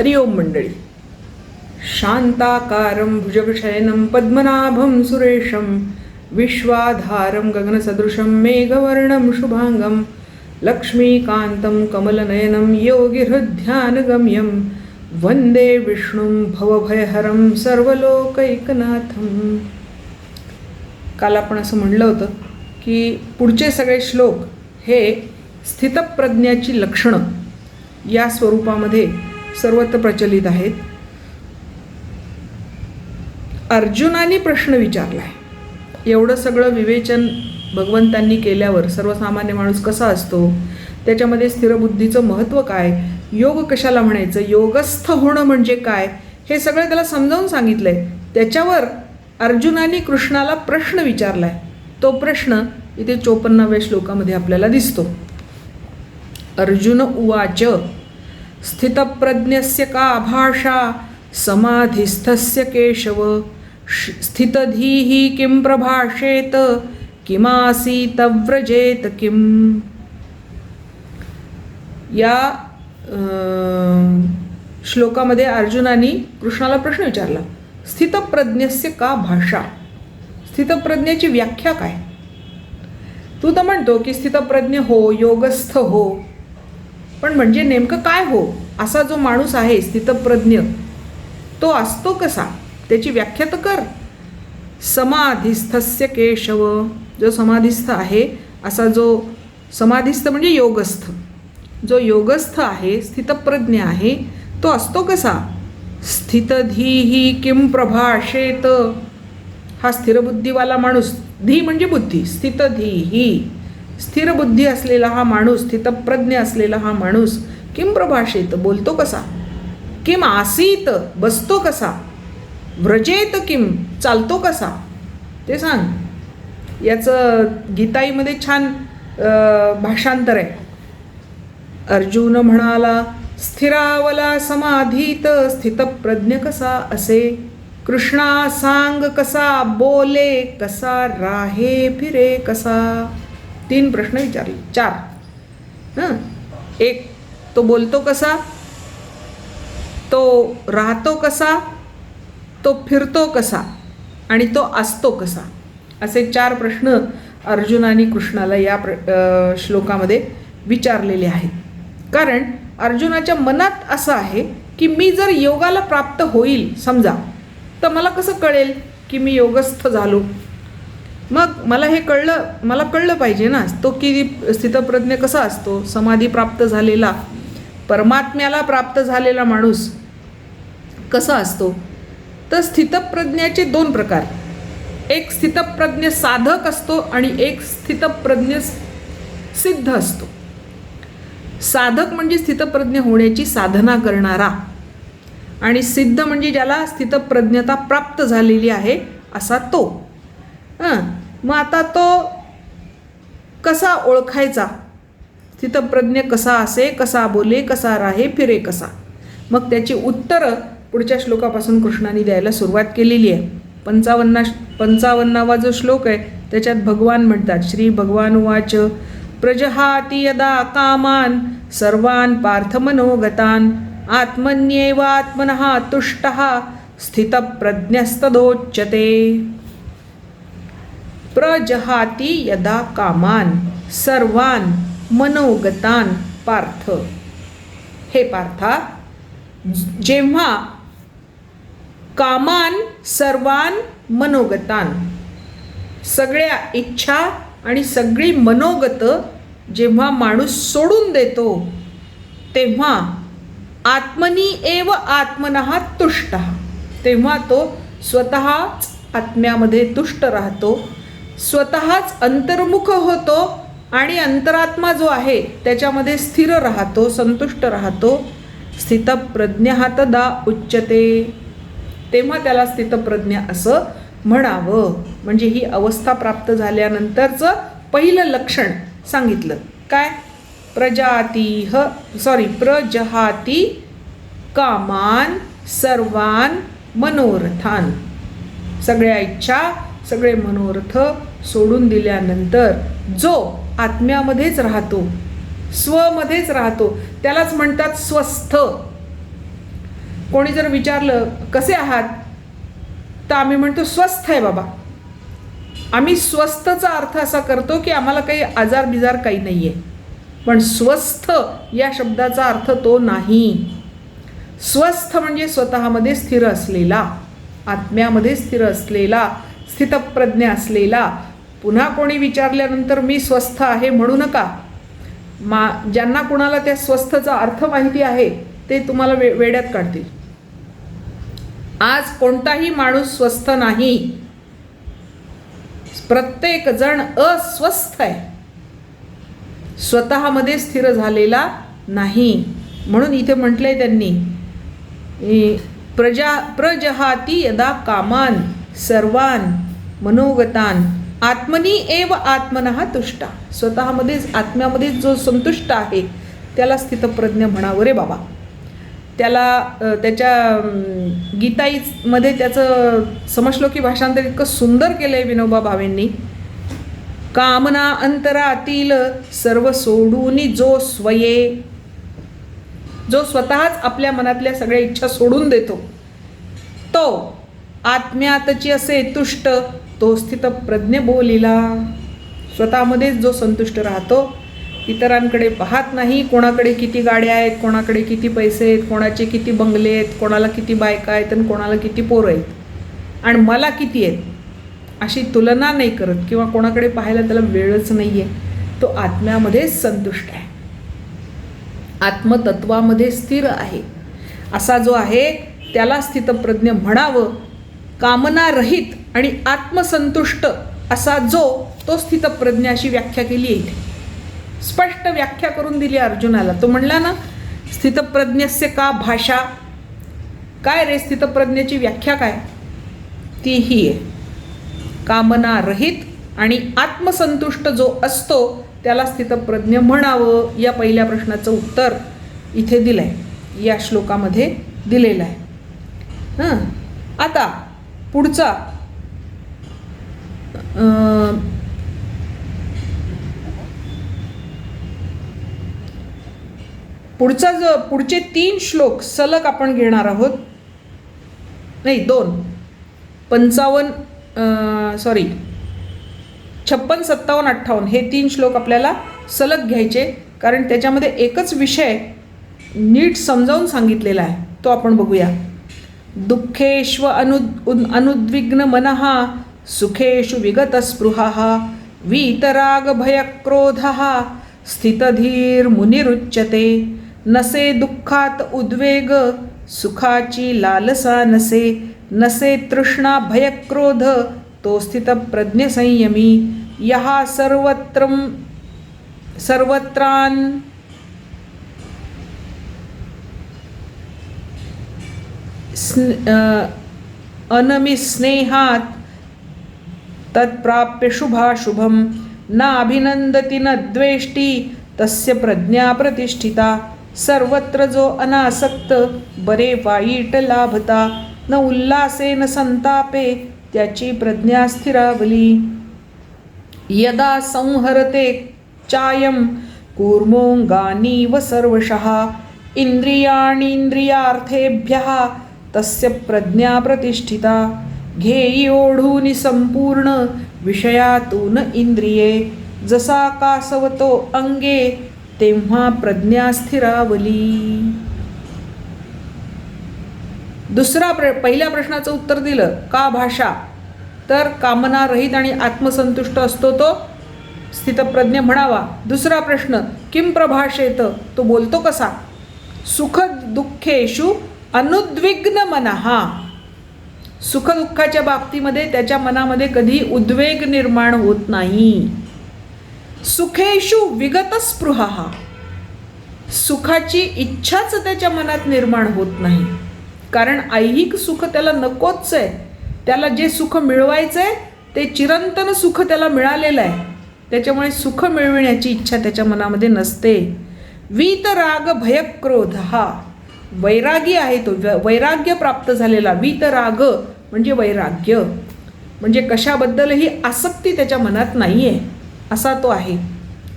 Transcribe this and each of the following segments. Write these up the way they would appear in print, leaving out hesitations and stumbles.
हरिओम मंडळी. शांताकारं भुजगशयनं पद्मनाभं सुरेशं विश्वाधारं गगनसदृशं मेघवर्णं शुभांगं लक्ष्मीकान्तं कमलनयनं योगिहृद्ध्यानगम्यं वंदे विष्णुं भवभयहरं सर्वलोकैकनाथं. काल आपण असं म्हणलं होतं की पुढचे सगळे श्लोक हे स्थितप्रज्ञाची लक्षणं या स्वरूपामध्ये सर्वत्र प्रचलित आहेत. अर्जुनाने प्रश्न विचारला आहे. एवढं सगळं विवेचन भगवंतांनी केल्यावर सर्वसामान्य माणूस कसा असतो, त्याच्यामध्ये स्थिरबुद्धीचं महत्त्व काय, योग कशाला म्हणायचं, योगस्थ होणं म्हणजे काय, हे सगळं त्याला समजावून सांगितलं आहे. त्याच्यावर अर्जुनाने कृष्णाला प्रश्न विचारला आहे. तो प्रश्न इथे 54व्या श्लोकामध्ये आपल्याला दिसतो. अर्जुन उवाच स्थितप्रज्ञस्य का भाषा समाधिस्थस्य केशव स्थितधीः किं प्रभाषेत किमासीत व्रजेत किम. या श्लोकामध्ये अर्जुनाने कृष्णाला प्रश्न विचारला, स्थितप्रज्ञस्य का भाषा, स्थितप्रज्ञेची व्याख्या काय. तू तर म्हणतो की स्थितप्रज्ञ हो, योगस्थ हो, पण म्हणजे नेमकं काय हो. असा जो माणूस आहे स्थितप्रज्ञ तो असतो कसा, त्याची व्याख्या तर कर. समाधिस्थस्य केशव, जो समाधिस्थ आहे असा जो समाधिस्थ म्हणजे योगस्थ, जो योगस्थ आहे स्थितप्रज्ञ आहे तो असतो कसा. स्थितधीः किं प्रभाषेत, हा स्थिरबुद्धीवाला माणूस, धी म्हणजे बुद्धी, स्थितधीः स्थिर बुद्धी असलेला हा माणूस, स्थितप्रज्ञ असलेला हा माणूस किं प्रभाषेत बोलतो कसा, किम आसीत बसतो कसा, व्रजेत किम चालतो कसा, ते सांग. याचं गीताईमध्ये छान भाषांतर आहे. अर्जुन म्हणाला, स्थिरावला समाधीत स्थितप्रज्ञ कसा असे, कृष्णा सांग कसा बोले, कसा राहे फिरे कसा. 3 प्रश्न विचारले, 4. एक, तो बोलतो कसा, तो राहतो कसा, तो फिरतो कसा आणि तो असतो कसा, असे 4 प्रश्न अर्जुनाने कृष्णाला या श्लोकामध्ये विचारलेले आहेत. कारण अर्जुनाच्या मनात असं आहे की मी जर योगाला प्राप्त होईल समजा, तर मला कसं कळेल की मी योगस्थ झालो. मग मला हे कळलं, मला कळलं पाहिजे ना तो की स्थितप्रज्ञ कसा असतो. समाधी प्राप्त झालेला, परमात्म्याला प्राप्त झालेला माणूस कसा असतो. तर स्थितप्रज्ञाचे 2 प्रकार, एक स्थितप्रज्ञ साधक असतो आणि एक स्थितप्रज्ञ सिद्ध असतो. साधक म्हणजे स्थितप्रज्ञ होण्याची साधना करणारा, आणि सिद्ध म्हणजे ज्याला स्थितप्रज्ञता प्राप्त झालेली आहे असा तो. मग आता तो कसा ओळखायचा, स्थितप्रज्ञ कसा असे, कसा बोले, कसा राहे फिरे कसा. मग त्याची उत्तरं पुढच्या श्लोकापासून कृष्णाने द्यायला सुरुवात केलेली आहे. 55वा जो श्लोक आहे त्याच्यात भगवान म्हणतात, श्री भगवान उवाच प्रजहाति यदा कामान सर्वान् पार्थमनोगतान् आत्मन्येवात्मनः तुष्टः स्थितप्रज्ञस्तदोच्यते. प्रजहाति यदा कामान सर्वान् मनोगतान् पार्थ, हे पार्था, जेव्हा कामान सर्वान मनोगतान, सगळ्या इच्छा आणि सगळी मनोगत जेव्हा माणूस सोडून देतो, तेव्हा आत्मनी एव आत्मनः तुष्टः, तेव्हा तो स्वतःच आत्म्यामध्ये तुष्ट राहतो, स्वतःच अंतर्मुख होतो आणि अंतरात्मा जो आहे त्याच्यामध्ये स्थिर राहतो, संतुष्ट राहतो. स्थितप्रज्ञः तदा उच्यते, तेव्हा त्याला स्थितप्रज्ञ असं म्हणावं. म्हणजे ही अवस्था प्राप्त झाल्यानंतरचं पहिलं लक्षण सांगितलं काय. प्रजहाति कामान सर्वान मनोरथान, सगळ्या इच्छा सगळे मनोरथ सोडून दिल्यानंतर जो आत्म्यामध्येच राहतो, स्वमध्येच राहतो, त्यालाच म्हणतात स्वस्थ. कोणी जर विचारलं कसे आहात, तर आम्ही म्हणतो स्वस्थ आहे बाबा. आम्ही स्वस्थचा अर्थ असा करतो की आम्हाला काही आजार बिजार काही नाही आहे. पण स्वस्थ या शब्दाचा अर्थ तो नाही. स्वस्थ म्हणजे स्वतःमध्ये स्थिर असलेला, आत्म्यामध्ये स्थिर असलेला, स्थितप्रज्ञ असलेला. पुन्हा कोणी विचारल्यानंतर मी स्वस्थ आहे म्हणू नका. ज्यांना कुणाला त्या स्वस्थचा अर्थ माहिती आहे ते तुम्हाला वेड्यात काढतील. आज कोणताही माणूस स्वस्थ नाही. प्रत्येक जण अस्वस्थ आहे, स्वतःमध्ये स्थिर झालेला नाही. म्हणून इथे म्हटलंय त्यांनी प्रजहाती यदा कामान सर्वान मनोगतान आत्मनी एव आत्मनः तुष्टा. स्वतःमध्येच आत्म्यामध्येच जो संतुष्ट आहे त्याला स्थितप्रज्ञ म्हणावं रे बाबा. त्याला त्याच्या गीताईमध्ये त्याचं समश्लोकी भाषांतर इतकं सुंदर केलं आहे विनोबा भावेंनी. कामना अंतरातील सर्व सोडून जो स्वये, जो स्वतःच आपल्या मनातल्या सगळ्या इच्छा सोडून देतो, तो आत्म्यातची असे तुष्ट, तो स्थितप्रज्ञ बोलिला. स्वतःमध्येच जो संतुष्ट राहतो, इतरांकडे पाहत नाही. कोणाकडे किती गाड्या आहेत, कोणाकडे किती पैसे आहेत, कोणाचे किती बंगले आहेत, कोणाला किती बायका आहेत आणि कोणाला किती पोरं आहेत आणि मला किती आहेत, अशी तुलना नाही करत किंवा कोणाकडे पाहायला त्याला वेळच नाही आहे. तो आत्म्यामध्येच संतुष्ट आहे, आत्मतत्वामध्ये स्थिर आहे. असा जो आहे त्याला स्थितप्रज्ञ म्हणावं. कामनारहित आणि आत्मसंतुष्ट असा जो, तो स्थितप्रज्ञ अशी व्याख्या केली आहे इथे. स्पष्ट व्याख्या करून दिली अर्जुनाला. तो म्हणला ना, स्थितप्रज्ञस्य का भाषा. काय रे स्थितप्रज्ञेची व्याख्या काय? ती ही आहे, कामनारहित आणि आत्मसंतुष्ट जो असतो त्याला स्थितप्रज्ञ म्हणावं. या पहिल्या प्रश्नाचं उत्तर इथे दिलं आहे, या श्लोकामध्ये दिलेलं आहे. आता पुढचा पुढचे 3 श्लोक सलग आपण घेणार आहोत. नाही 2, 56, 56, 57, 58 हे 3 श्लोक आपल्याला सलग घ्यायचे, कारण त्याच्यामध्ये एकच विषय नीट समजावून सांगितलेला आहे. तो आपण बघूया. दुःखेष्व अनुद्विग्न मनः सुखेषु विगत स्पृहः वीतराग भयक्रोधः स्थितधीर मुनिरुच्यते. नसे दुःखात उद्वेग सुखाची लालसा नसे. नसे तृष्णा भयक्रोध तो स्थितप्रज्ञ संयमी. यहा सर्वत्रान अनमिस्नेहात तत्प्राप्य शुभाशुभम. न अभिनंदति न द्वेष्टी तस्य प्रज्ञा प्रतिष्ठिता. सर्वत्र जो अनासक्त बरे वाईट लाभता. न उल्लासे न संतापे त्याची प्रज्ञा स्थिरावली. यदा संहरते चायम कूर्मोंगानीव सर्वशः इंद्रियाणींद्रियार्थेभ्यः तस्य प्रज्ञा प्रतिष्ठिता. घेई ओढूनि संपूर्ण विषयातून इंद्रिये. जसा कासवतो अंगे तेव्हा प्रज्ञा स्थिरावली. पहिल्या प्रश्नाचं उत्तर दिलं का भाषा, तर कामनारहित आणि आत्मसंतुष्ट असतो तो स्थितप्रज्ञ म्हणावा. दुसरा प्रश्न किम प्रभाषेत, तो बोलतो कसा. सुख दुःखेषु अनुद्विग्न मनः. सुखदुःखाच्या बाबतीमध्ये त्याच्या मनामध्ये कधी उद्वेग निर्माण होत नाही. सुखेषु विगत स्पृहः. सुखाची इच्छाच त्याच्या मनात निर्माण होत नाही, कारण ऐहिक सुख त्याला नकोच आहे. त्याला जे सुख मिळवायचं आहे ते चिरंतन सुख त्याला मिळालेलं आहे, त्याच्यामुळे सुख मिळविण्याची इच्छा त्याच्या मनामध्ये नसते. वीतराग भयक्रोध हा वैरागी आहे, तो वैराग्य प्राप्त झालेला. वीतराग म्हणजे वैराग्य, म्हणजे कशाबद्दलही आसक्ती त्याच्या मनात नाही आहे असा तो आहे.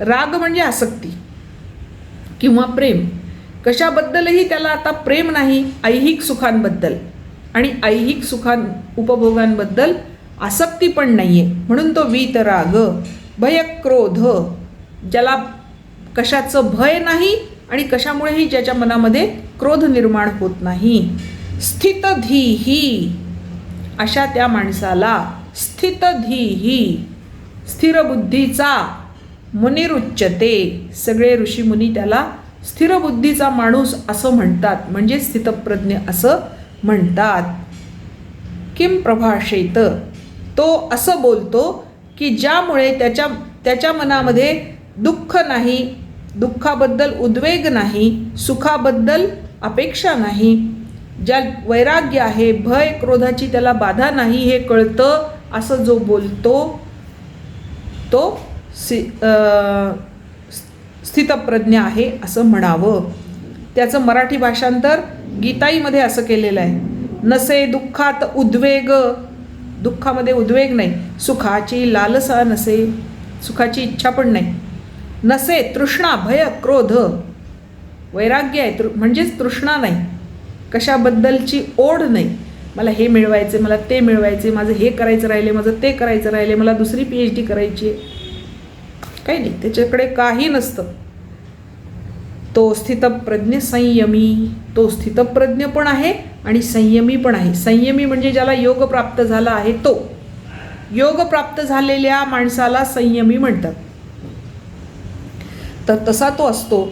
राग म्हणजे आसक्ती किंवा प्रेम. कशाबद्दलही त्याला आता प्रेम नाही, ऐहिक सुखांबद्दल, आणि ऐहिक उपभोगांबद्दल आसक्ती पण नाही आहे. म्हणून तो वीतराग, भयक्रोध, ज्याला कशाचं भय नाही आणि कशामुळेही ज्याच्या मनामध्ये क्रोध निर्माण होत नाही. स्थितधीही, अशा त्या माणसाला स्थितधीही, स्थिरबुद्धीचा, मुनिरुच्यते, सगळे ऋषीमुनी त्याला स्थिरबुद्धीचा माणूस असं म्हणतात, म्हणजे स्थितप्रज्ञ असं म्हणतात. किम प्रभाषेत, तो असं बोलतो की ज्यामुळे त्याच्या मनामध्ये दुःख नाही, दुःखाबद्दल उद्वेग नाही, सुखाबद्दल अपेक्षा नाही, ज्या वैराग्य आहे, भय क्रोधाची त्याला बाधा नाही हे कळतं, असं जो बोलतो तो स्थितप्रज्ञ आहे असं म्हणावं. त्याचं मराठी भाषांतर गीताईमध्ये असं केलेलं आहे. नसे दुःखात उद्वेग, दुःखामध्ये उद्वेग नाही, सुखाची लालसा नसे, सुखाची इच्छा पण नाही, नसे तृष्णा, भय क्रोध, वैराग्य आहे म्हणजेच तृष्णा नाही, कशाबद्दलची ओढ नाही, मला हे मिळवायचे, मला ते मिळवायचे, माझं हे करायचं राहिले, माझं ते करायचं राहिले, मला दुसरी PhD करायची, काही नाही, त्याच्याकडे काही नसतं. तो स्थितप्रज्ञ संयमी, तो स्थितप्रज्ञ पण आहे आणि संयमी पण आहे. संयमी म्हणजे ज्याला योग प्राप्त झाला आहे तो, योग प्राप्त झालेल्या माणसाला संयमी म्हणतात. तर तसा तो असतो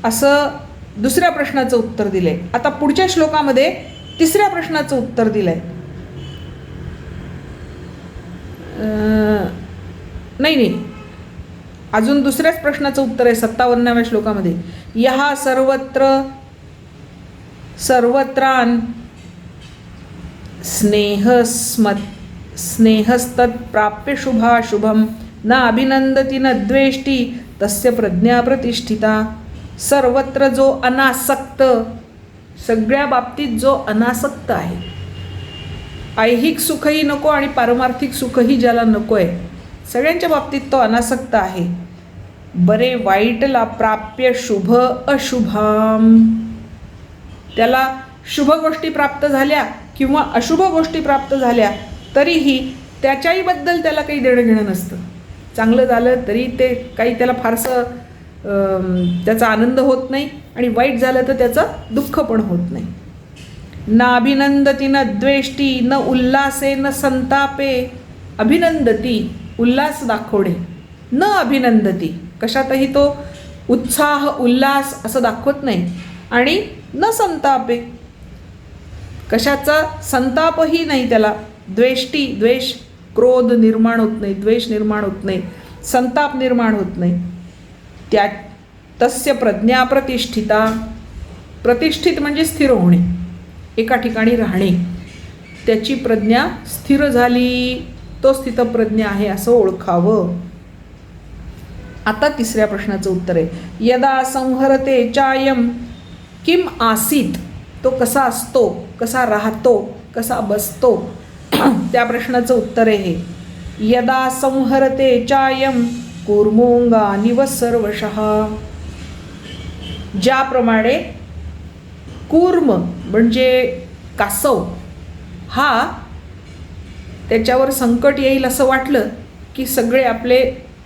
असं दुसऱ्या प्रश्नाचं उत्तर दिलं आहे. आता पुढच्या श्लोकामध्ये तिसऱ्या प्रश्नाचं उत्तर दिलं आहे. नाही, अजून दुसऱ्याच प्रश्नाचं उत्तर आहे 57व्या श्लोकामध्ये. यहा सर्वत्रान स्नेहस्तत् प्राप्य शुभाशुभम न अभिनंदती न द्वेष्टी तस्य प्रज्ञा प्रतिष्ठिता. सर्वत्र जो अनासक्त, सगळ्या बाबतीत जो अनासक्त आहे, ऐहिक सुखही नको आणि पारमार्थिक सुखही ज्याला नको आहे, सगळ्यांच्या बाबतीत तो अनासक्त आहे. बरे वाईटला प्राप्य शुभ अशुभाम, त्याला शुभ गोष्टी प्राप्त झाल्या किंवा अशुभ गोष्टी प्राप्त झाल्या तरीही त्याच्याहीबद्दल त्याला काही देणं घेणं नसतं. चांगलं झालं तरी ते काही त्याला फारसं त्याचा आनंद होत नाही आणि वाईट झालं तर त्याचं दुःख पण होत नाही. न अभिनंदती न द्वेष्टी न उल्हासे न संतापे. अभिनंदती उल्हास दाखवणे, न अभिनंदती कशातही तो उत्साह उल्हास असं दाखवत नाही, आणि न संतापे कशाचा संतापही नाही त्याला. द्वेष्टी, द्वेष क्रोध निर्माण होत नाही, द्वेष निर्माण होत नाही, संताप निर्माण होत नाही. त्या तस्य प्रज्ञा प्रतिष्ठिता, प्रतिष्ठित म्हणजे स्थिर होणे, एका ठिकाणी राहणे, त्याची प्रज्ञा स्थिर झाली, तो स्थितप्रज्ञ आहे असं ओळखावं. आता तिसऱ्या प्रश्नाचं उत्तर आहे. यदा संहरते चायम किम आसीत, तो कसा असतो, कसा राहतो, कसा बसतो, त्या प्रश्नाचं उत्तर आहे. यदा संहरते चायम कूर्मोंगानिव सर्वशः. ज्याप्रमाणे कूर्म म्हणजे कासव हा त्याच्यावर संकट येईल असं वाटलं की सगळे आपले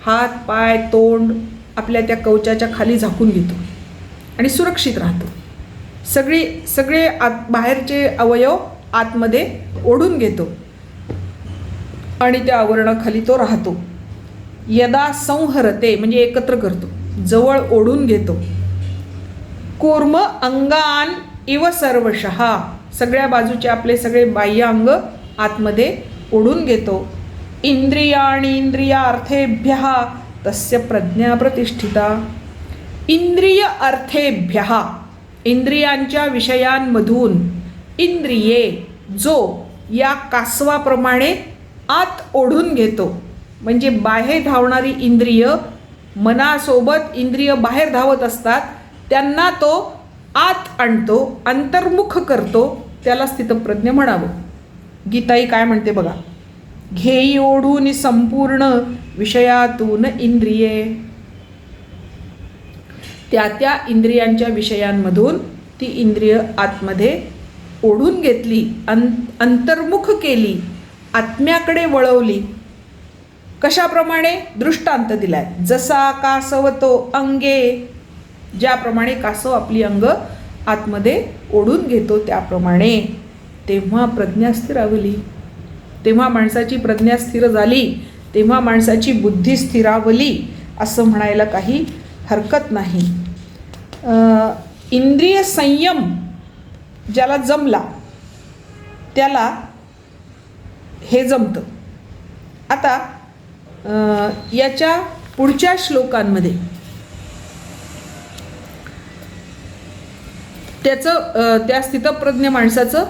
हात पाय तोंड आपल्या त्या कवचाच्या खाली झाकून घेतो आणि सुरक्षित राहतो. सगळे बाहेरचे अवयव आतमध्ये ओढून घेतो आणि त्या आवरणाखाली तो राहतो. यदा संहरते म्हणजे एकत्र करतो, जवळ ओढून घेतो. कूर्म अंगान इव सर्वशः, सगळ्या बाजूचे आपले सगळे बाह्य अंग आतमध्ये ओढून घेतो. इंद्रियाणि इंद्रियार्थेभ्यः तस्य प्रज्ञा प्रतिष्ठिता. इंद्रिय अर्थेभ्यः, इंद्रियांच्या विषयांमधून, इंद्रिये जो या कासवाप्रमाणे आत ओढून घेतो, म्हणजे बाहेर धावणारी इंद्रिय, मनासोबत इंद्रिय बाहेर धावत असतात, त्यांना तो आत आणतो, अंतर्मुख करतो, त्याला स्थितप्रज्ञ म्हणावं. गीताई काय म्हणते बघा. घेई ओढून संपूर्ण विषयातून इंद्रिये. त्या त्या इंद्रियांच्या विषयांमधून ती इंद्रिय आतमध्ये ओढून घेतली, अंतर्मुख केली, आत्म्याकडे वळवली. कशाप्रमाणे? दृष्टांत दिलाय. जसा कासवतो अंगे, ज्याप्रमाणे कासव आपली अंग आतमध्ये ओढून घेतो त्याप्रमाणे. तेव्हा प्रज्ञा स्थिरावली, तेव्हा माणसाची प्रज्ञा स्थिर झाली, तेव्हा माणसाची बुद्धी स्थिरावली असं म्हणायला काही हरकत नाही. इंद्रिय संयम ज्याला जमला त्याला हे जमतं. आता याच्या पुढच्या श्लोकांमध्ये त्या स्थितप्रज्ञ माणसाचं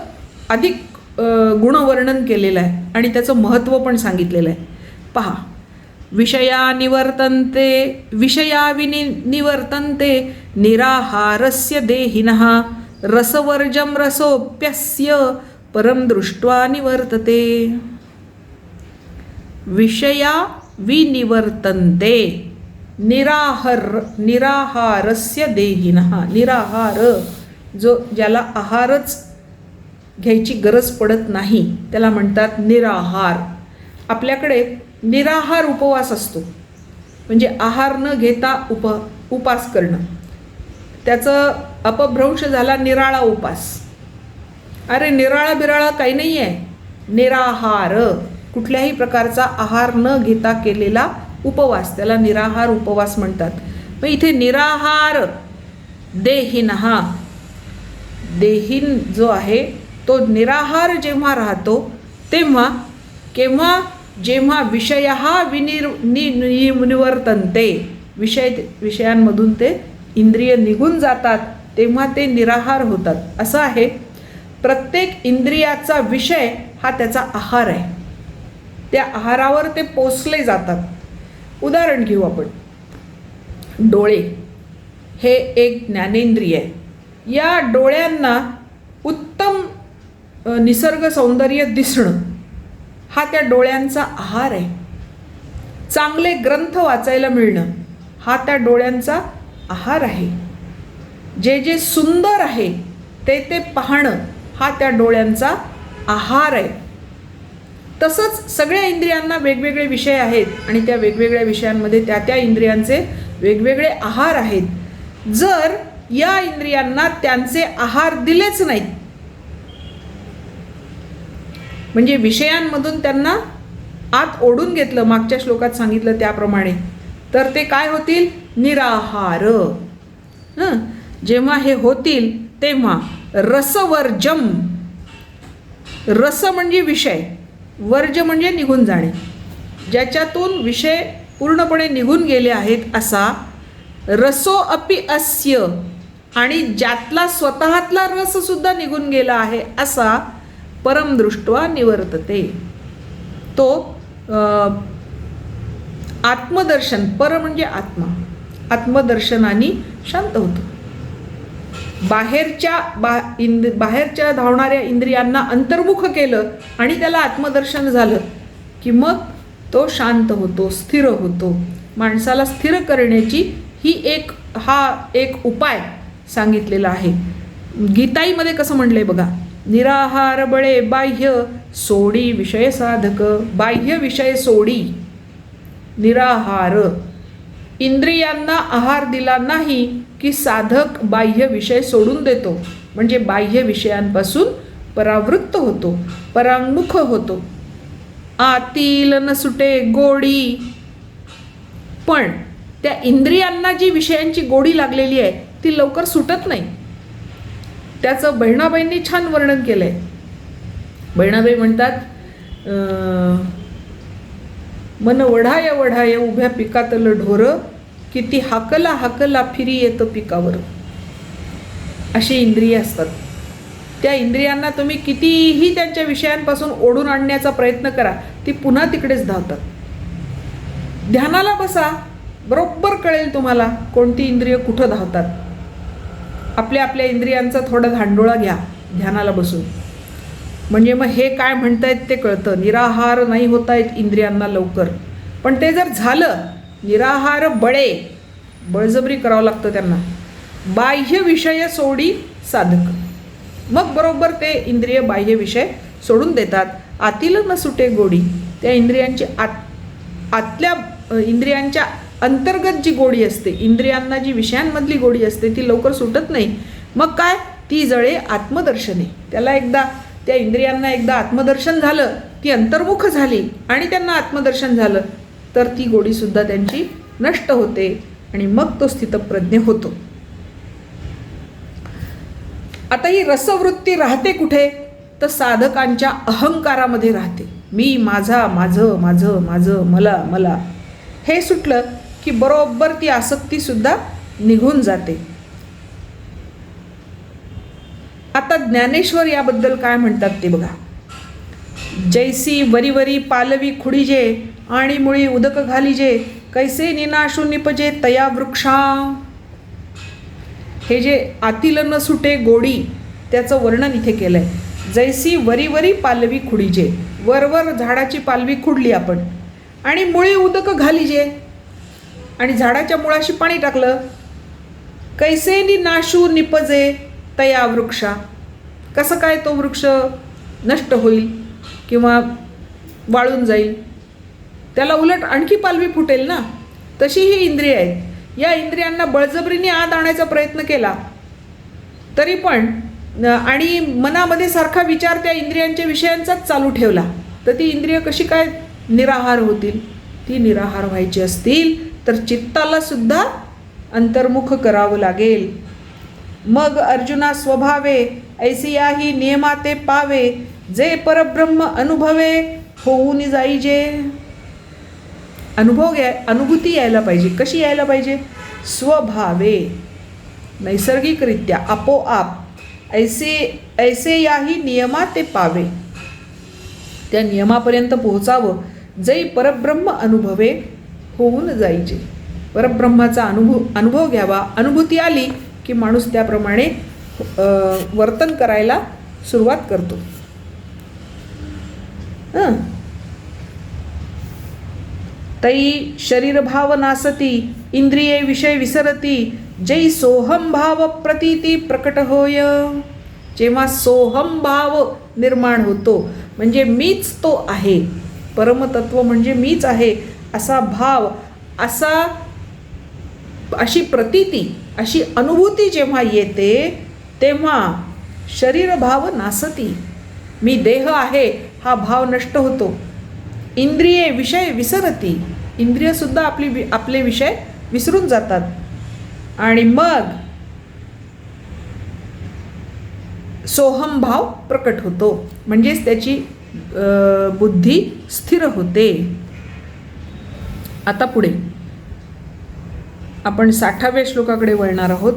अधिक गुणवर्णन केलेलं आहे आणि त्याचं महत्त्व पण सांगितलेलं आहे. पहा, विषया निवर्तन्ते निराहारस्य देहिनः रसवर्जं रसोप्यस्य परं दृष्ट्वा निवर्तते. विषया विनिवर्तन्ते निराहारस्य देहिनः. निराहार, जो ज्याला आहारच घ्यायची गरज पडत नाही त्याला म्हणतात निराहार. आपल्याकडे निराहार उपवास असतो, म्हणजे आहार न घेता उपास करणं. त्याचं अपभ्रंश झाला निराळा उपास. अरे निराळा बिराळा काही नाही आहे, निराहार, कुठल्याही प्रकारचा आहार न घेता केलेला उपवास, त्याला निराहार उपवास म्हणतात. मग इथे निराहार देहिनः, देहीन जो आहे तो निराहार जेव्हा राहतो तेव्हा जेव्हा विषयः निवर्तन्ते, विषयांमधून ते इंद्रिय निघून जातात तेव्हा ते निराहार होतात. असं आहे, प्रत्येक इंद्रियाचा विषय हा त्याचा आहार आहे, त्या आहारावर ते पोचले जातात. उदाहरण घेऊ आपण. डोळे हे एक ज्ञानेंद्रिय आहे. या डोळ्यांना उत्तम निसर्ग सौंदर्य दिसणं हा त्या डोळ्यांचा आहार आहे. चांगले ग्रंथ वाचायला मिळणं हा त्या डोळ्यांचा आहार आहे. जे जे सुंदर आहे ते पाहणं हा त्या डोळ्यांचा आहार आहे. तसंच सगळ्या इंद्रियांना वेगवेगळे विषय आहेत आणि त्या वेगवेगळ्या विषयांमध्ये त्या इंद्रियांचे वेगवेगळे आहार आहेत. जर या इंद्रियांना त्यांचे आहार दिलेच नाहीत, म्हणजे विषयांमधून त्यांना आत ओढून घेतलं, मागच्या श्लोकात सांगितलं त्याप्रमाणे, तर ते काय होतील? निराहार. जेव्हा हे होतील तेव्हा रसवर्जम, रस म्हणजे विषय, वर्ज म्हणजे निघून जाणे, ज्याच्यातून विषय पूर्णपणे निघून गेले आहेत असा रसो अपि अस्य, आणि ज्यातला स्वतःतला रससुद्धा निघून गेला आहे असा परम दृष्ट्वा निवर्तते. तो आत्मदर्शन, पर म्हणजे आत्मा, आत्मदर्शनाने शांत होतो. बाहेरच्या धावणाऱ्या इंद्रियांना अंतर्मुख केलं आणि त्याला आत्मदर्शन झालं की मग तो शांत होतो, स्थिर होतो. माणसाला स्थिर करण्याची हा एक उपाय सांगितलेला आहे. गीताईमध्ये कसं म्हणलंय बघा, निराहार बळे बाह्य सोडी विषय साधक. बाह्य विषय सोडी, निराहार, इंद्रियांना आहार दिला नाही की साधक बाह्य विषय सोडून देतो, म्हणजे बाह्य विषयांपासून परावृत्त होतो, परांगमुख होतो. आतील न सुटे गोडी. पण त्या इंद्रियांना जी विषयांची गोडी लागलेली आहे ती लवकर सुटत नाही. त्याचं बहिणाबाईंनी छान वर्णन केलं आहे. बहिणाबाई म्हणतात, मन वढाय वढाय उभ्या पिकातलं ढोर, किती हाकला हाकला फिरी येतं पिकावर. अशी इंद्रिय असतात. त्या इंद्रियांना तुम्ही कितीही त्यांच्या विषयांपासून ओढून आणण्याचा प्रयत्न करा, ती पुन्हा तिकडेच धावतात. ध्यानाला बसा, बरोबर कळेल तुम्हाला कोणती इंद्रिय कुठं धावतात. आपल्या इंद्रियांचा थोडा धांडोळा घ्या ध्यानाला बसून, म्हणजे मग हे काय म्हणतायत ते कळतं. निराहार नाही होता येत इंद्रियांना लवकर, पण ते जर झालं निराहार बळे, बळजबरी करावं लागतं त्यांना. बाह्य विषय सोडी साधक. मग बरोबर ते इंद्रिय बाह्य विषय सोडून देतात. आतील न सुटे गोडी. त्या इंद्रियांची आतल्या इंद्रियांच्या अंतर्गत जी गोडी असते, इंद्रियांना जी विषयांमधली गोडी असते ती लवकर सुटत नाही. मग काय, ती जळे आत्मदर्शने. त्याला एकदा त्या इंद्रियांना एकदा आत्मदर्शन झालं, ती अंतर्मुख झाली आणि त्यांना आत्मदर्शन झालं, तर ती गोडीसुद्धा त्यांची नष्ट होते आणि मग तो स्थितप्रज्ञ होतो. आता ही रसवृत्ती राहते कुठे, तर साधकांच्या अहंकारामध्ये राहते. मी, माझा, माझं, माझं, माझं, मला, मला हे सुटलं की बरोबर ती आसक्तीसुद्धा निघून जाते. आता ज्ञानेश्वर याबद्दल काय म्हणतात ते बघा. जैसी वरीवरी पालवी खुडीजे आणि मुळी उदक घालीजे, कैसे निनाशू निपजे तया वृक्षा. हे जे आतील न सुटे गोडी त्याचं वर्णन इथे केलं आहे. जैसी वरीवरी पालवी खुडीजे, वरवर झाडाची पालवी खुडली आपण आणि मुळी उदक घालीजे आणि झाडाच्या मुळाशी पाणी टाकलं. कैसे निनाशू निपजे तया वृक्षा. कसं काय तो वृक्ष नष्ट होईल किंवा वाळून जाईल, त्याला उलट आणखी पालवी फुटेल ना. तशी ही इंद्रिय आहेत. या इंद्रियांना बळजबरीने आत आणायचा प्रयत्न केला तरी पण, आणि मनामध्ये सारखा विचार त्या इंद्रियांच्या विषयांचाच चालू ठेवला, तर ती इंद्रिय कशी काय निराहार होतील. ती निराहार व्हायची असतील तर चित्ताला सुद्धा अंतर्मुख करावं लागेल. मग अर्जुना स्वभावे ऐसियाही नियमाते पावे, जे परब्रह्म अनुभवे होऊन जाईजे. अनुभूती यायला पाहिजे. कशी यायला पाहिजे, स्वभावे, नैसर्गिकरित्या, आपोआप. ऐसे याही नियमाते पावे, त्या नियमापर्यंत पोहोचावं. जे परब्रह्म अनुभवे होऊन जायचे. परब्रह्माचा अनुभव घ्यावा. अनुभूती आली की माणूस त्याप्रमाणे वर्तन करायला सुरुवात करतो. तै शरीरभाव नासती, इंद्रिये विषय विसरती, जै सोहम भाव प्रतीती प्रकट होय. जेव्हा सोहम भाव निर्माण होतो, म्हणजे मीच तो आहे, परमतत्व म्हणजे मीच आहे असा भाव, अशी प्रतीती, अशी अनुभूती जेव्हा येते तेव्हा शरीरभाव नासती, मी देह आहे हा भाव नष्ट होतो. इंद्रिये विषय विसरती, इंद्रियसुद्धा आपले विषय विसरून जातात. आणि मग सोहम भाव प्रकट होतो, म्हणजेच त्याची बुद्धी स्थिर होते. आता पुढे आपण 60व्या श्लोकाकडे वळणार आहोत.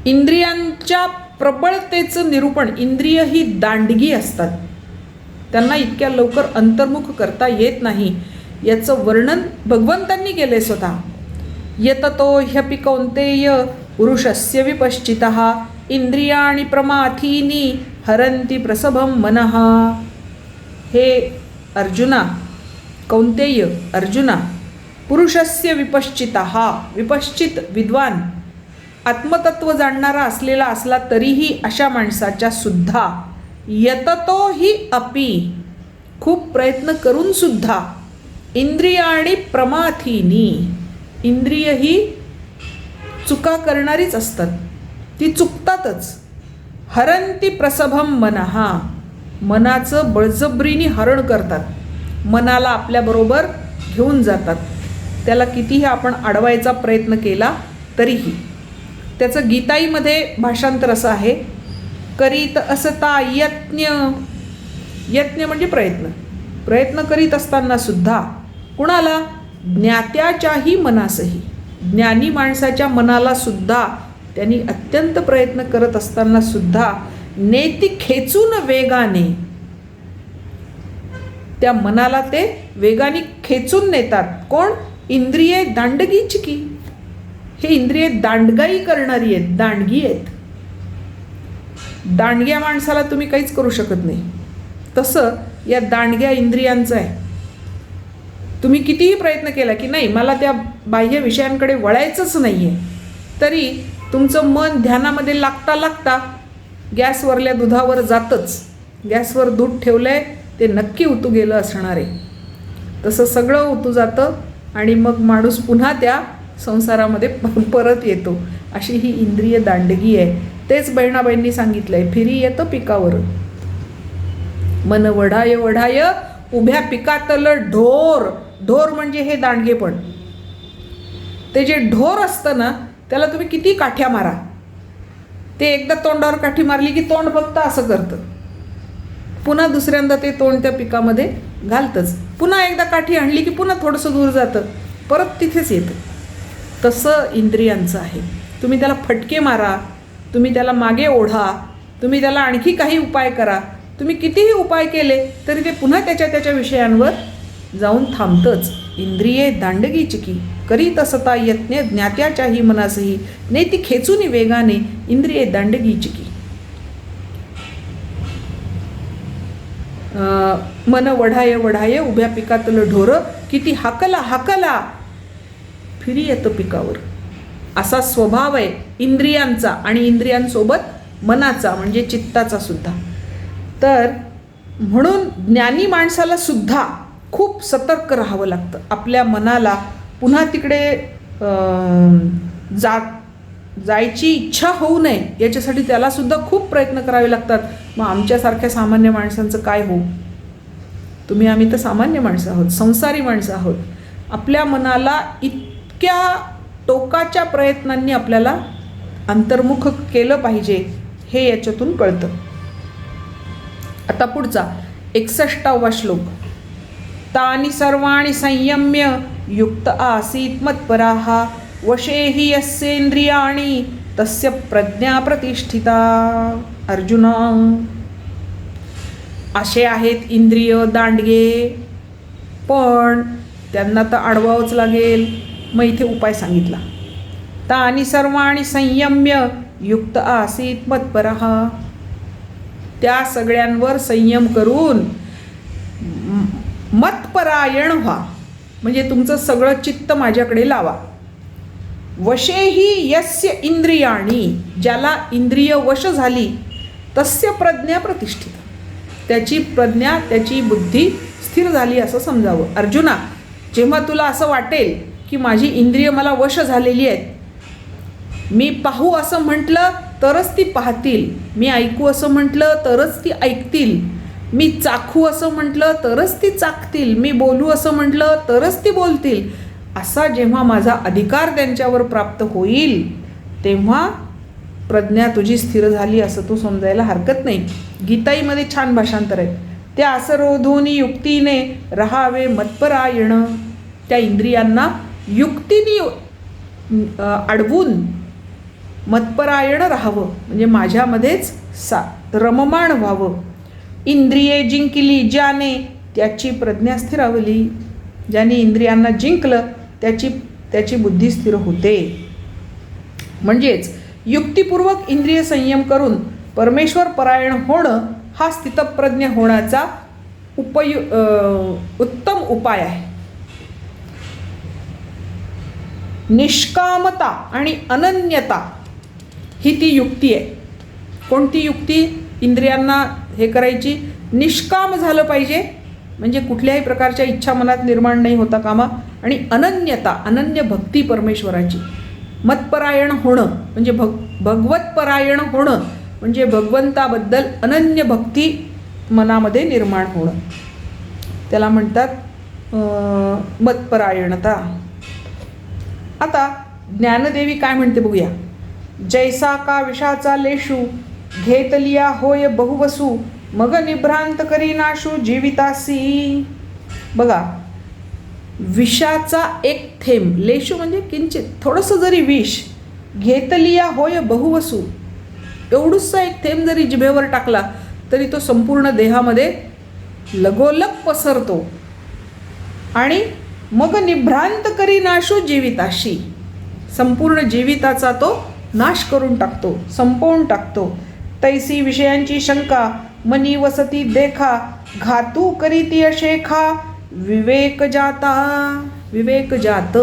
इंद्रियांच्या प्रबळतेचं निरूपण. इंद्रिय ही दांडगी असतात, त्यांना इतक्या लवकर अंतर्मुख करता येत नाही, याचं वर्णन भगवंतांनी केलं आहे स्वतः. यततो ह्यपि कौन्तेय पुरुषस्य विपश्चितः, इंद्रियाणि प्रमाथीनि हरन्ति प्रसभं मनः. हे अर्जुना, कौन्तेय अर्जुना, पुरुषस्य विपश्चितः, विपश्चित विद्वान, आत्मतत्व जाणणारा असलेला असला तरीही अशा माणसाच्या सुद्धा, यततो हि अपि, खूप प्रयत्न करून सुद्धा, इंद्रियाणि प्रमाथीनी, इंद्रिय ही चुका करणारीच असतात, ती चुकतातच. हरंती प्रसभम मनः, मनाचं बळजबरीने हरण करतात, मनाला आपल्याबरोबर घेऊन जातात. त्याला कितीही आपण अडवायचा प्रयत्न केला तरीही. त्याचं गीताईमध्ये भाषांतर असं आहे, करीत असता यत्न, यत्न म्हणजे प्रयत्न करीत असताना सुद्धा, कुणाला, ज्ञात्याच्याही मनासही, ज्ञानी माणसाच्या मनाला सुद्धा त्यांनी अत्यंत प्रयत्न करत असताना सुद्धा नेती खेचून वेगाने, त्या मनाला ते वेगाने खेचून नेतात. कोण, इंद्रिये दांडगीची की. हे इंद्रिये दांडगाई करणारी आहेत, दांडगी आहेत. दांडग्या माणसाला तुम्ही काहीच करू शकत नाही, तसं या दांडग्या इंद्रियांचं आहे. तुम्ही कितीही प्रयत्न केला की नाही मला त्या बाह्य विषयांकडे वळायचंच नाही आहे, तरी तुमचं मन ध्यानामध्ये लागता लागता गॅसवरल्या दुधावर जातंच. गॅसवर दूध ठेवलं आहे ते नक्की उतू गेलं असणार आहे. तसं सगळं उतू जातं आणि मग माणूस पुन्हा त्या संसारामध्ये परत येतो. अशी ही इंद्रिय दांडगी आहे. तेच बहिणाबाईंनी सांगितलं आहे, फिरी येतं पिकावर. मन वढाय वढाय उभ्या पिकातलं ढोर. ढोर म्हणजे हे दांडगेपण. ते जे ढोर असतं ना त्याला तुम्ही किती काठ्या मारा, ते एकदा तोंडावर काठी मारली की तोंड फक्त असं करतं. पुन्हा दुसऱ्यांदा ते तोंड त्या पिकामध्ये घालतंच. पुन्हा एकदा काठी आणली की पुन्हा थोडंसं दूर जातं, परत तिथेच येतं. तसं इंद्रियांचं आहे. तुम्ही त्याला फटके मारा, तुम्ही त्याला मागे ओढा, तुम्ही त्याला आणखी काही उपाय करा, तुम्ही कितीही उपाय केले तरी ते पुन्हा त्याच्या विषयांवर जाऊन थांबतंच. इंद्रिये दांडगी चिकी करीत असता यत्ने ज्ञात्याच्याही मनासही नेती खेचूनी वेगाने इंद्रिये दांडगी चिकी. मन वढाय वढाय उभ्या पिकातलं ढोरं किती हाकला हाकला फिरी येतं पिकावर. असा स्वभाव आहे इंद्रियांचा आणि इंद्रियांसोबत मनाचा म्हणजे चित्ताचा सुद्धा. तर म्हणून ज्ञानी माणसाला सुद्धा खूप सतर्क राहावं लागतं. आपल्या मनाला पुन्हा तिकडे जायची इच्छा होऊ नये याच्यासाठी त्यालासुद्धा खूप प्रयत्न करावे लागतात. मग आमच्यासारख्या सामान्य माणसांचं काय हो? आम्ही तर सामान्य माणसं आहोत, संसारी माणसं आहोत. आपल्या मनाला इतक्या टोकाच्या प्रयत्नांनी आपल्याला अंतर्मुख केलं पाहिजे हे याच्यातून कळतं. आता पुढचा 61वा श्लोक. तानि सर्वाणि संयम्य युक्त आसीत मत्पराः वशेहि यस्येन्द्रियाणि तस्य प्रज्ञा प्रतिष्ठिता. अर्जुना, असे आहेत इंद्रिय दांडगे, पण त्यांना तर अडवावंच लागेल. मग इथे उपाय सांगितला. तानि सर्वाणि संयम्य युक्त आसीत मत्परः. त्या सगळ्यांवर संयम करून मतपरायण व्हा, म्हणजे तुमचं सगळं चित्त माझ्याकडे लावा. वशेही यस्य इंद्रियाणी, ज्याला इंद्रिय वश झाली, तस्य प्रज्ञा प्रतिष्ठित, त्याची प्रज्ञा त्याची बुद्धी स्थिर झाली असं समजावं. अर्जुना, जेव्हा तुला असं वाटेल की माझी इंद्रिय मला वश झालेली आहेत, मी पाहू असं म्हटलं तरच ती पाहतील, मी ऐकू असं म्हटलं तरच ती ऐकतील, मी चाखू असं म्हटलं तरच ती चाखतील, मी बोलू असं म्हटलं तरच ती बोलतील, असा जेव्हा माझा अधिकार त्यांच्यावर प्राप्त होईल तेव्हा प्रज्ञा तुझी स्थिर झाली असं तू समजायला हरकत नाही. गीताईमध्ये छान भाषांतर आहे. त्या असरोधोनी युक्तीने राहावे मत्परायण. त्या इंद्रियांना युक्तीने अडवून मत्परायण राहावं, म्हणजे माझ्यामध्येच रममाण व्हावं. इंद्रिये जिंकली ज्याने त्याची प्रज्ञा स्थिरावली. ज्याने इंद्रियांना जिंकलं त्याची बुद्धी स्थिर होते. म्हणजेच युक्तिपूर्वक इंद्रिय संयम करून परमेश्वर परायण होणं हा स्थितप्रज्ञ होण्याचा उत्तम उपाय आहे. निष्कामता आणि अनन्यता ही ती युक्ती आहे. कोणती युक्ती? इंद्रियांना हे करायची, निष्काम झालं पाहिजे, म्हणजे कुठल्याही प्रकारच्या इच्छा मनात निर्माण नाही होता कामा. आणि अनन्यता, अनन्य भक्ती परमेश्वराची. मतपरायण होणं म्हणजे भगवतपरायण होणं, म्हणजे भगवंताबद्दल अनन्य भक्ती मनामध्ये निर्माण होणं, त्याला म्हणतात मतपरायणता. आता ज्ञानदेवी काय म्हणते बघूया. जैसा का विषाचा लेशू घेतलिया होय बहुवसू मग निभ्रांत करी नाशू जीवितासी. बघा, विषाचा एक थेंब, लेशू म्हणजे किंचित थोडंसं जरी विष, घेतलिया होय बहुवसू, एवढूसा एक थेंब जरी जिभेवर टाकला तरी तो संपूर्ण देहामध्ये लगोलग पसरतो आणि मग निभ्रांत करी नाशू जीविताशी, संपूर्ण जीविताचा तो नाश करून टाकतो, संपवून टाकतो. तैसी विषयांची शंका मनी वसती देखा घातू करीती अशेखा विवेकजाता, विवेकजात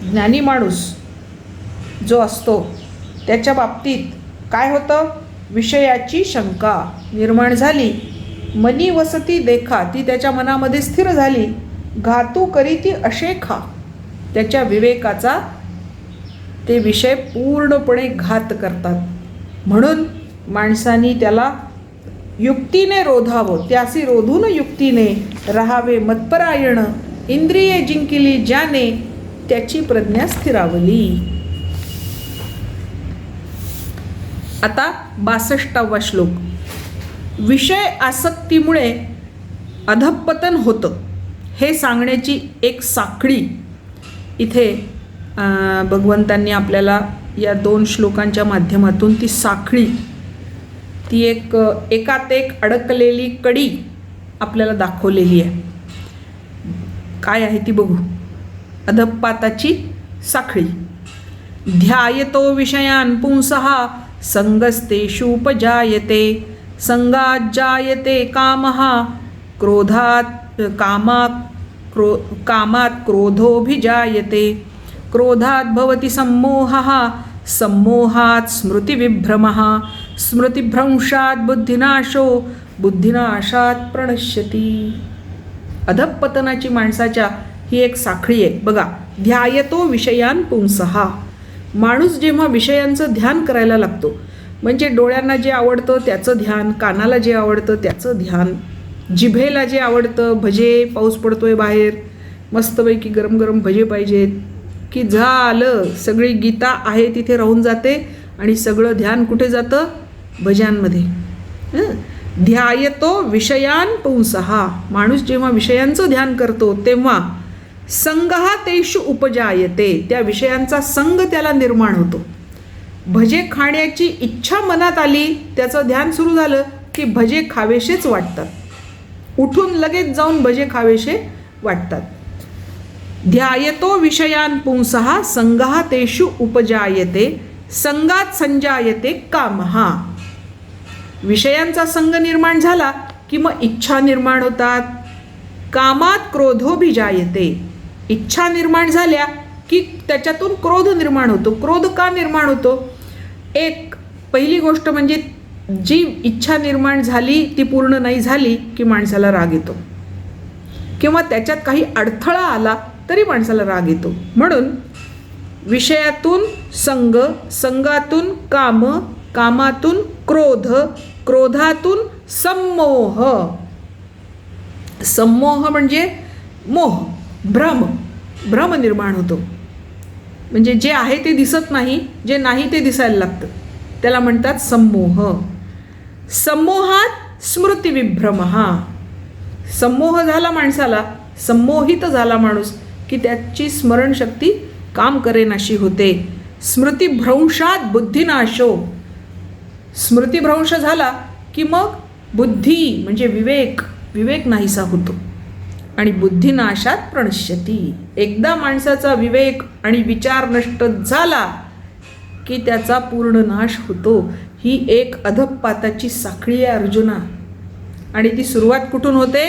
ज्ञानी माणूस जो असतो त्याच्या बाबतीत काय होतं? विषयाची शंका निर्माण झाली. मनी वसती देखा, ती त्याच्या मनामध्ये स्थिर झाली. घातू करी ती अशेखा, त्याच्या विवेकाचा ते विषय पूर्णपणे घात करतात. म्हणून माणसानी त्याला युक्तीने रोधावं, त्यासी रोधून युक्तीने राहावे मतपरायण. इंद्रिये जिंकिली ज्याने, त्याची प्रज्ञा स्थिरावली. आता 62वा श्लोक. विषय आसक्तीमुळे अधःपतन होतं हे सांगण्याची एक साखळी इथे भगवंतांनी आपल्याला या 2 श्लोकांच्या माध्यमातून ती साखळी, ती एकात एक अडकलेली कडी आपल्याला दाखवलेली आहे. काय आहे ती बघू. अधःपाताची साखळी. ध्यायतो विषयान् पुंसः संगस्तेषुपजायते. संगात् जायते कामः कामात् क्रोधोऽभिजायते. क्रोधात् भवति सम्मोहः सम्मोहात् स्मृतिविभ्रमः. स्मृतिभ्रंशात् बुद्धिनाशो बुद्धिनाशात् प्रणश्यति. अधःपतनाची माणसाच्या ही एक साखळी आहे बघा. ध्यायतो विषयान् पुंसः, माणूस जेव्हा विषयांचं ध्यान करायला लागतो, म्हणजे डोळ्यांना जे आवडतं त्याचं ध्यान, कानाला जे आवडतं त्याचं ध्यान, जिभेला जे आवडतं, भजे, पाऊस पडतोय बाहेर, मस्तपैकी गरम गरम भजे पाहिजेत की झालं, सगळी गीता आहे तिथे राहून जाते आणि सगळं ध्यान कुठे जातं? भज्यांमध्ये. ध्यायतो विषयान् पुंसः, माणूस जेव्हा विषयांचं ध्यान करतो तेव्हा संगः तेषु उपजायते, त्या विषयांचा संग त्याला निर्माण होतो. भजे खाण्याची इच्छा मनात आली, त्याचं ध्यान सुरू झालं की भजे खावेशेच वाटतात, उठून लगेच जाऊन भजे खावेशे वाटतात. ध्यायतो विषयान् पुंसः संगः तेषु उपजायते. संगात संजायते कामः, विषयांचा संग निर्माण झाला की मग इच्छा निर्माण होतात. कामात क्रोधोभिजायते, इच्छा निर्माण झाल्या की त्याच्यातून क्रोध निर्माण होतो. क्रोध का निर्माण होतो? एक पहिली गोष्ट म्हणजे जी इच्छा निर्माण झाली ती पूर्ण नाही झाली की माणसाला राग येतो, किंवा त्याच्यात काही अडथळा आला तरी माणसाला राग येतो. म्हणून विषयातून संग, संगातून काम, कामातून क्रोध, क्रोधातून सम्मोह. सम्मोह म्हणजे मोह, भ्रम निर्माण होतो. म्हणजे जे आहे ते दिसत नाही, जे नाही ते दिसायला लागतं, त्याला म्हणतात सम्मोह. सम्मोहात स्मृतिविभ्रमः, सम्मोह झाला माणसाला, सम्मोहित झाला माणूस की त्याची स्मरणशक्ती काम करेनाशी होते. स्मृतिभ्रंशात बुद्धिनाशो, स्मृतिभ्रंश झाला की मग बुद्धी म्हणजे विवेक नाहीसा होतो आणि बुद्धिनाशात प्रणश्यती. एकदा माणसाचा विवेक आणि विचार नष्ट झाला की त्याचा पूर्ण नाश होतो. ही एक अधःपाताची साखळी आहे अर्जुना, आणि ती सुरुवात कुठून होते?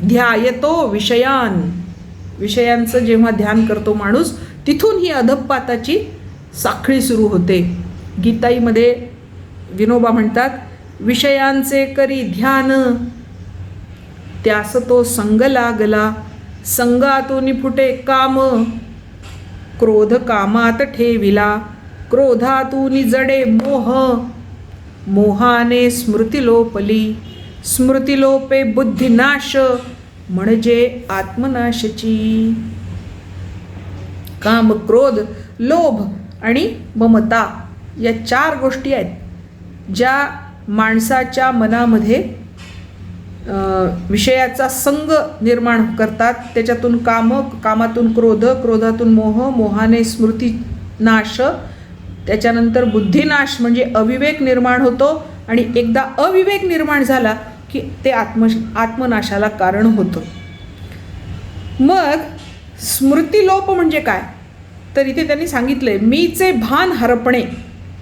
ध्यायतो विषयान्, विषयांचं जेव्हा ध्यान करतो माणूस तिथून ही अधःपाताची साखळी सुरू होते. गीताईमध्ये विनोबा म्हणतात, विषयांचे करी ध्यान त्यास तो संग लागला. संगातून फुटे काम, क्रोध कामात ठेविला. क्रोधातून जडे मोह, मोहाने स्मृती लोपली. स्मृती लोपे बुद्धिनाश, म्हणजे आत्मनाशाची. काम, क्रोध, लोभ आणि ममता या 4 गोष्टी आहेत ज्या माणसाच्या मनामध्ये विषयाचा संग निर्माण करतात. त्याच्यातून कामातून क्रोध, क्रोधातून मोह, मोहाने स्मृतिनाश, त्याच्यानंतर बुद्धिनाश म्हणजे अविवेक निर्माण होतो. आणि एकदा अविवेक निर्माण झाला की ते आत्मनाशाला कारण होतं. मग स्मृतिलोप म्हणजे काय? तर इथे त्यांनी सांगितलंय, मीचे भान हरपणे,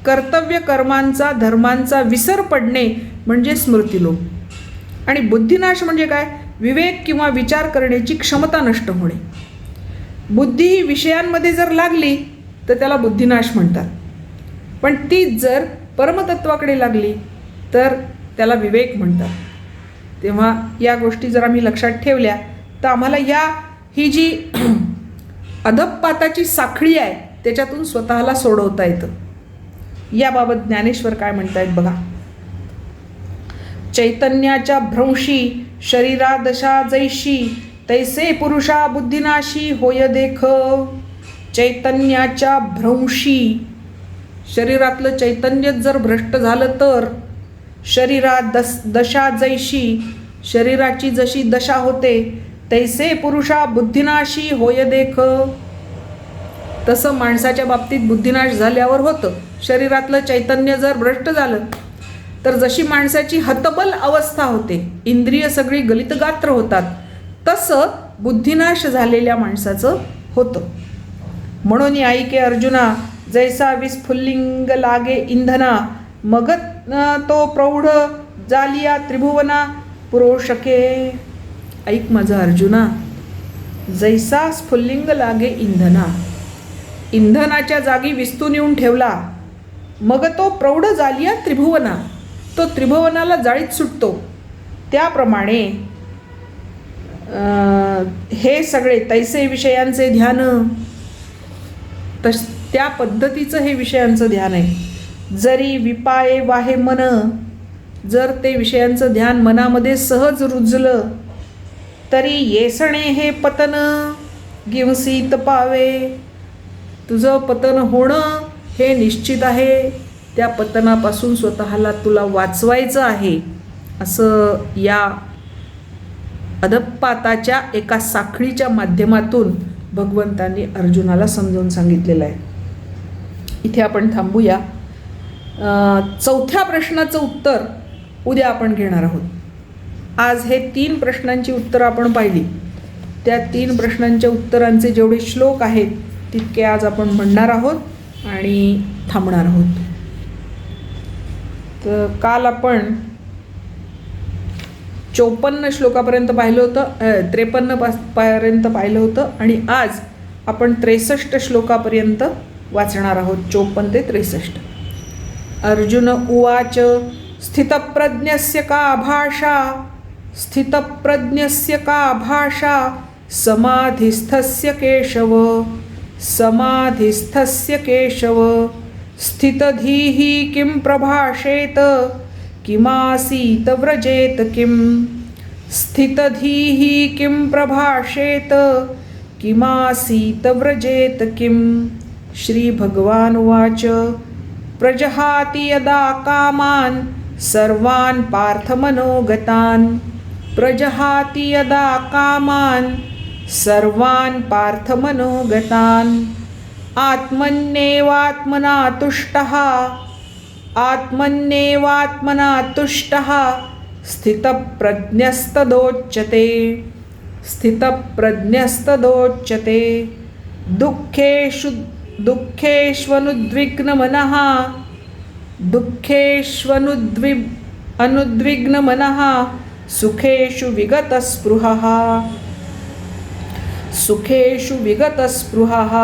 कर्तव्य कर्मांचा धर्मांचा विसर पडणे म्हणजे स्मृतिलोप. आणि बुद्धिनाश म्हणजे काय? विवेक किंवा विचार करण्याची क्षमता नष्ट होणे. बुद्धी ही विषयांमध्ये जर लागली तर त्याला बुद्धिनाश म्हणतात, पण तीच जर परमतत्वाकडे लागली तर त्याला विवेक म्हणतात. तेव्हा या गोष्टी जर आम्ही लक्षात ठेवल्या तर आम्हाला ही जी अधःपाताची साखळी आहे त्याच्यातून स्वतःला सोडवता येतं. याबाबत ज्ञानेश्वर काय म्हणतायत बघा. चैतन्याच्या भ्रंशी शरीरा दशा जैशी, तैसे पुरुषा बुद्धिनाशी होय देख. चैतन्याच्या भ्रंशी, शरीरातलं चैतन्य जर भ्रष्ट झालं तर शरीरा दशा जैशी, शरीराची जशी दशा होते, तैसे पुरुषा बुद्धिनाशी होय देख. तसं माणसाच्या बाबतीत बुद्धिनाश झाल्यावर होतं. शरीरातलं चैतन्य जर भ्रष्ट झालं तर जशी माणसाची हतबल अवस्था होते, इंद्रिय सगळी गलितगात्र होतात, तसं बुद्धिनाश झालेल्या माणसाचं होतं. म्हणून ऐके अर्जुना, जैसा विस्फुल्लिंग लागे इंधना, मग तो प्रौढ जालिया त्रिभुवना पुरोषके. ऐक माझा अर्जुना, जैसा स्फुल्लिंग लागे इंधना, इंधनाच्या जागी विस्तून येऊन ठेवला, मग तो प्रौढ जालिया त्रिभुवना, तो त्रिभुवनाला जाळीत सुटतो. त्याप्रमाणे हे सगळे तैसे विषयांचे ध्यान, त्या पद्धतीचं हे विषयांचं ध्यान आहे. जरी विपाये वाहे मन, जर ते विषयांचं ध्यान मनामध्ये सहज रुजलं तरी येसणे हे पतन गिवसीत पावे. तुझं पतन होणं हे निश्चित आहे. त्या पतनापासून स्वतःला तुला वाचवायचं आहे, असं या अधःपाताच्या एका साखळीच्या माध्यमातून भगवंतांनी अर्जुनाला समजावून सांगितलेलं आहे. इथे आपण थांबूया. चौथ्या प्रश्नाचं उत्तर उद्या आपण घेणार आहोत. आज हे 3 प्रश्नांची उत्तरं आपण पाहिली. त्या 3 प्रश्नांच्या उत्तरांचे जेवढे श्लोक आहेत तितके आज आपण म्हणणार आहोत आणि थांबणार आहोत. तर काल आपण 54 श्लोकापर्यंत पाहिलं होतं, 53 पर्यंत पाहिलं होतं, आणि आज आपण 63 श्लोकापर्यंत वाचणार आहोत. 54 ते 63. अर्जुन उवाच स्थितप्रज्ञस्य का भाषा, स्थितप्रज्ञस्य का भाषा, समाधिस्थस्य केशव, समाधिस्थस्य केशव, स्थितधीः किं प्रभाषेत, किमासीत व्रजेत किं, स्थितधीः किं प्रभाषेत, किमासीत व्रजेत किं. श्री भगवान उवाच प्रजहाति यदा कामान् सर्वान् पार्थमनोगतान्, प्रजहाति यदा कामान् सर्वान् पार्थमनोगतान्, आत्मन्येवात्मना तुष्टः, आत्मन्येवात्मना तुष्टः, स्थितप्रज्ञस्तदोच्यते, स्थितप्रज्ञस्तदोच्यते. दुःखेष्वनुद्विग्नमनः, अनुद्विग्नमनः, सुखेषु विगतस्पृहः, सुखेषु विगतस्पृहः,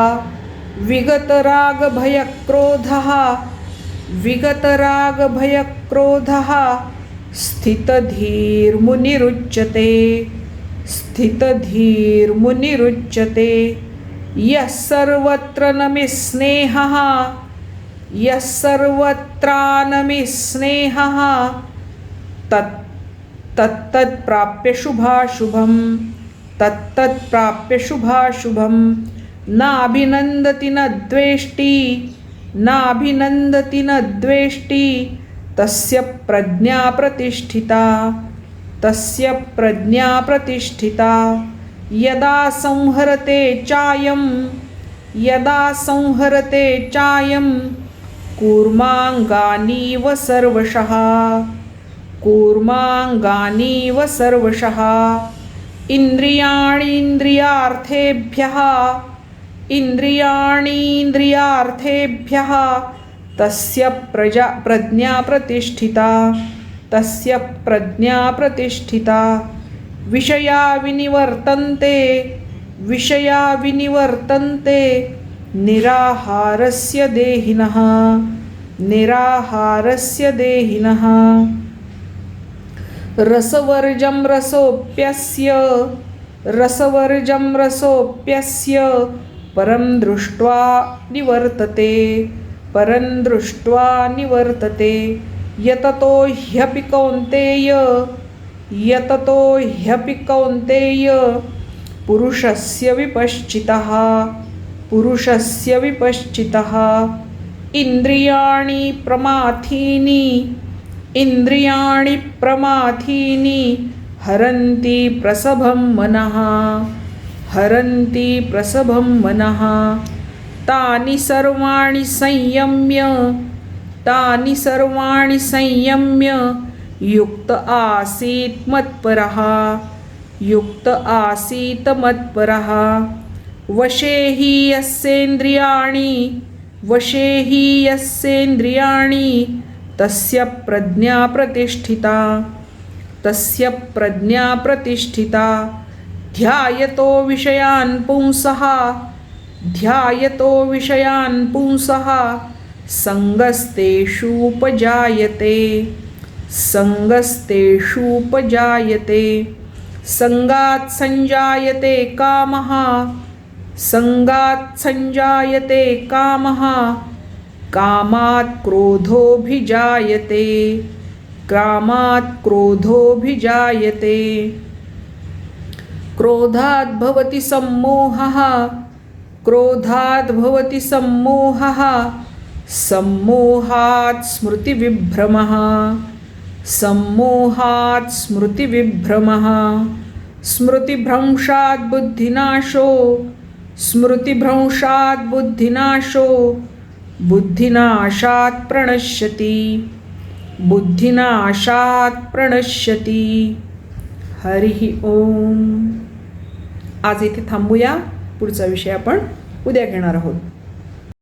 विगतरागभयक्रोधः, विगतरागभयक्रोधः, स्थितधीर्मुनिरुच्यते, स्थितधीर्मुनिरुच्यते. यः सर्वत्र नमिस्नेहः, यः सर्वत्रानमिस्नेहः, तत्तत्प्राप्य शुभाशुभं, तत्तत्प्राप्य शुभाशुभं. नाभिनन्दति न द्वेष्टि, नाभिनन्दति न द्वेष्टि, तस्य प्रज्ञा प्रतिष्ठिता, तस्य प्रज्ञा प्रतिष्ठिता. यदा संहरते चायं, यदा संहरते चायं, कूर्माङ्गानीव सर्वशः, कूर्माङ्गानीव सर्वशः. इन्द्रियाणीन्द्रियार्थेभ्यः, इन्द्रियाणीन्द्रियार्थेभ्यः, तस्य प्रज्ञा प्रतिष्ठिता, तस्य प्रज्ञा प्रतिष्ठिता विषया विनिवर्तन्ते निराहारस्य देहिनः रसवर्जं रसोप्यस्य परं दृष्ट्वा निवर्तते यततो ह्यपि कौन्तेय पुरुषस्य विपश्चितः इंद्रियाणि प्रमाथीनि हरन्ति प्रसभं मनः तानि सर्वाणि संयम्य युक्त आसीत् मत्परः वशे हि यस्येन्द्रियाणि तस्य प्रज्ञा प्रतिष्ठिता ध्यायतो विषयान् पुंसः संगस्तेषूपजायते संगात् संजायते कामः कामात् क्रोधोऽभिजायते क्रोधात् भवति सम्मोहः सम्मोहात् स्मृतिविभ्रमः स्मृतिभ्रंशात् बुद्धिनाशो बुद्धिनाशात् प्रणश्यति हरिः ओम. आज इथे थांबूया. पुढचा विषय आपण उद्या घेणार आहोत.